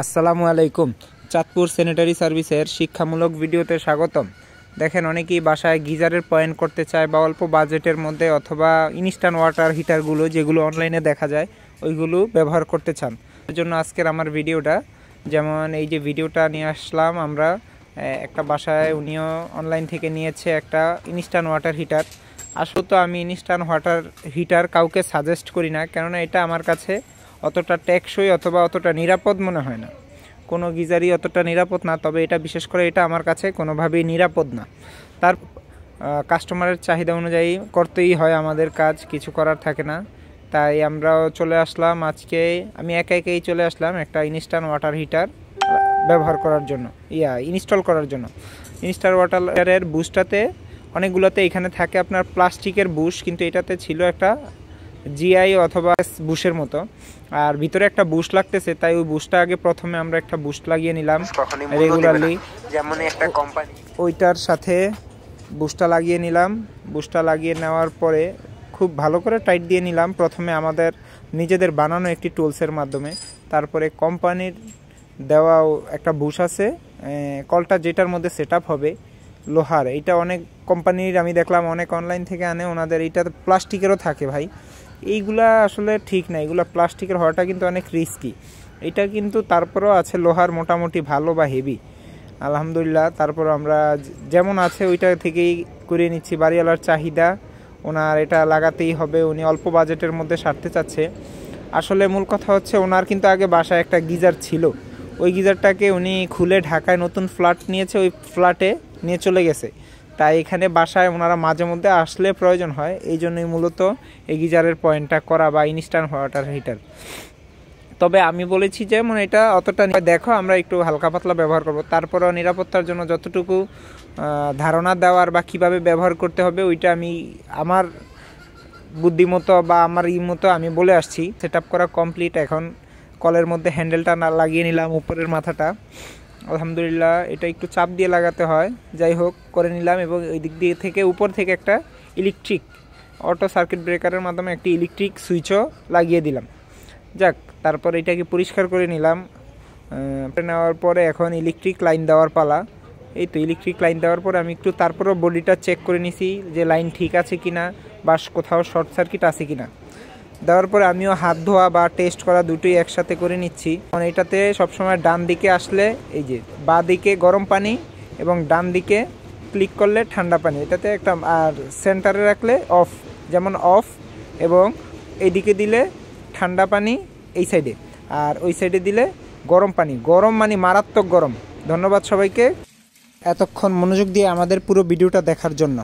আসসালামু আলাইকুম। চাঁদপুর স্যানিটারি সার্ভিসের শিক্ষামূলক ভিডিওতে স্বাগতম। দেখেন, অনেকেই বাসায় গিজারের পয়েন্ট করতে চায় বা অল্প বাজেটের মধ্যে অথবা ইনস্ট্যান্ট ওয়াটার হিটারগুলো যেগুলো অনলাইনে দেখা যায় ওইগুলো ব্যবহার করতে চান। এর জন্য আজকের আমার ভিডিওটা, যেমন এই যে ভিডিওটা নিয়ে আসলাম আমরা একটা বাসায়, উনিও অনলাইন থেকে নিয়েছে একটা ইনস্ট্যান্ট ওয়াটার হিটার। আসলে তো আমি ইনস্ট্যান্ট ওয়াটার হিটার কাউকে সাজেস্ট করি না, কেননা এটা আমার কাছে অতটা টেকসই অথবা অতটা নিরাপদ মনে হয় না। কোনো গিজারই অতটা নিরাপদ না, তবে এটা বিশেষ করে এটা আমার কাছে কোনোভাবেই নিরাপদ না। তার কাস্টমারের চাহিদা অনুযায়ী করতেই হয়, আমাদের কাজ কিছু করার থাকে না। তাই আমরাও চলে আসলাম, আজকে আমি একাই চলে আসলাম একটা ইনস্ট্যান্ট ওয়াটার হিটার ব্যবহার করার জন্য, ইনস্টল করার জন্য। ইনস্ট্যান্ট ওয়াটারের বুশটাতে অনেকগুলোতে এখানে থাকে আপনার প্লাস্টিকের বুশ, কিন্তু এটাতে ছিল একটা জিআই অথবা বুশের মতো, আর ভিতরে একটা বুশ লাগতেছে। তাই ওই বুশটা আগে প্রথমে আমরা একটা বুশ লাগিয়ে নিলাম রেগুলারলি, যেমন একটা কোম্পানি, ওইটার সাথে বুশটা লাগিয়ে নিলাম। বুশটা লাগিয়ে নেওয়ার পরে খুব ভালো করে টাইট দিয়ে নিলাম, প্রথমে আমাদের নিজেদের বানানো একটি টুলসের মাধ্যমে। তারপরে কোম্পানির দেওয়াও একটা বুশ আছে, কলটা যেটার মধ্যে সেট আপ হবে লোহার। এইটা অনেক কোম্পানির আমি দেখলাম, অনেক অনলাইন থেকে আনে, ওনাদের এইটা প্লাস্টিকেরও থাকে ভাই। এইগুলা আসলে ঠিক না, এগুলো প্লাস্টিকের হওয়াটা কিন্তু অনেক রিস্কি। এটা কিন্তু তারপরেও আছে লোহার, মোটামুটি ভালো বা হেভি, আলহামদুলিল্লাহ। তারপর আমরা যেমন আছে ওইটা থেকেই করে নিচ্ছি। বাড়িওয়ালার চাহিদা, ওনার এটা লাগাতেই হবে, উনি অল্প বাজেটের মধ্যে সারতে চাচ্ছে। আসলে মূল কথা হচ্ছে, ওনার কিন্তু আগে বাসায় একটা গিজার ছিল, ওই গিজারটাকে উনি খুলে ঢাকায় নতুন ফ্ল্যাট নিয়েছে, ওই ফ্ল্যাটে নিয়ে চলে গেছে। তাই এখানে বাসায় ওনারা মাঝে মধ্যে আসলে প্রয়োজন হয়, এই জন্যই মূলত এই গিজারের পয়েন্টটা করা বা ইনস্ট্যান্ট ওয়াটার হিটার। তবে আমি বলেছি যে মানে এটা অতটা দেখো, আমরা একটু হালকা পাতলা ব্যবহার করব। তারপরেও নিরাপত্তার জন্য যতটুকু ধারণা দেওয়ার বা কিভাবে ব্যবহার করতে হবে ওইটা আমি আমার বুদ্ধিমতো বা আমার মতো আমি বলে আসছি। সেট আপ করা কমপ্লিট। এখন কলের মধ্যে হ্যান্ডেলটা না লাগিয়ে নিলাম, উপরের মাথাটা আলহামদুলিল্লাহ এটা একটু চাপ দিয়ে লাগাতে হয়, যাই হোক করে নিলাম। এবং ওই দিক দিয়ে থেকে উপর থেকে একটা ইলেকট্রিক অটো সার্কিট ব্রেকারের মাধ্যমে একটি ইলেকট্রিক সুইচও লাগিয়ে দিলাম। যাক, তারপর এটাকে পরিষ্কার করে নিলাম। নেওয়ার পরে এখন ইলেকট্রিক লাইন দেওয়ার পালা। এই তো ইলেকট্রিক লাইন দেওয়ার পরে আমি একটু তারপরেও বডিটা চেক করে নিছি যে লাইন ঠিক আছে কিনা বা কোথাও শর্ট সার্কিট আছে কিনা। দেওয়ার পরে আমিও হাত ধোয়া বা টেস্ট করা দুটোই একসাথে করে নিচ্ছি। কারণ এটাতে সবসময় ডান দিকে আসলে এই যে বাঁ দিকে গরম পানি এবং ডান দিকে ক্লিক করলে ঠান্ডা পানি, এটাতে একটা, আর সেন্টারে রাখলে অফ, যেমন অফ, এবং এইদিকে দিলে ঠান্ডা পানি এই সাইডে, আর ওই সাইডে দিলে গরম পানি। গরম মানে মারাত্মক গরম। ধন্যবাদ সবাইকে এতক্ষণ মনোযোগ দিয়ে আমাদের পুরো ভিডিওটা দেখার জন্য।